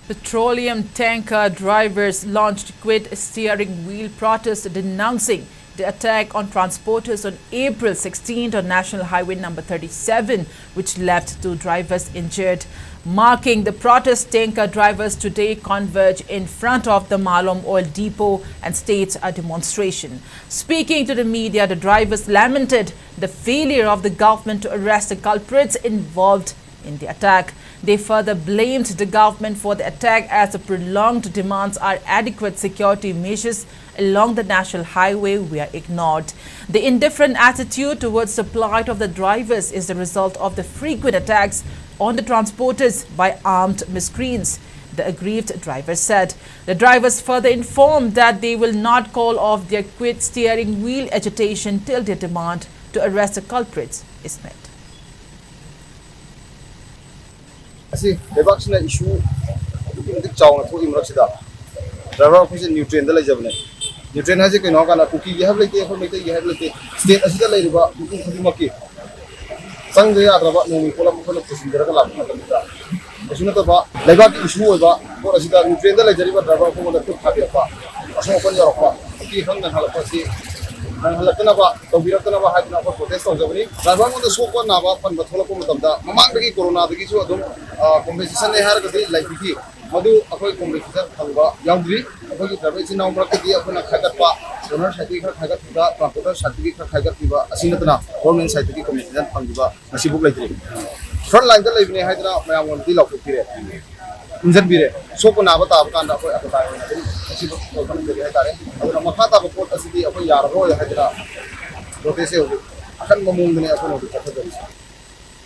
Petroleum tanker drivers launched quit steering wheel protest denouncing the attack on transporters on April 16 on National Highway number 37, which left 2 drivers injured. Marking the protest, tanker drivers today converge in front of the Malom Oil Depot and staged a demonstration. Speaking to the media, the drivers lamented the failure of the government to arrest the culprits involved in the attack. They further blamed the government for the attack as the prolonged demands are adequate security measures along the national highway were ignored. The indifferent attitude towards the plight of the drivers is the result of the frequent attacks on the transporters by armed miscreants, the aggrieved driver said. The drivers further informed that they will not call off their quit steering wheel agitation till their demand to arrest the culprits is met. Asi lebaksina issue indik chawna thu imraksida driver ko se nutrient da lejabne nutrient haje ke no kana kuki ye have lete ko mete ye have lete state asida leiruba kuki khudimaki sangde adraba nomi kolam kolam passenger ka lapna kamita asuna to ba lebak issue oiba ko asida nutrient da lejariba driver ko moda thuk khabi apa aso kon yorokpa ki khangna halapa si halakna ba tobirakna ba hadna ko protest ojabni driver mo da soko na ba pan bathola ko matamda mamang dagi corona dagi su adum compensation ne har gadi like ki madu akoi compensation thangba yaudri akoi driver chi naw mrak ki akona khagat pa owner side ka khagat da transporter side ka khagat ba asinatna government side ki compensation thangba nasibuk laitri front line da leibne haidra mayam won di lok kire injan bire soko na ba ta ba kanda akoi akata nasibuk ko kan de haidare aduna makata ba port asidi akoi yar ro haidra rote se akan mamung ne akoi no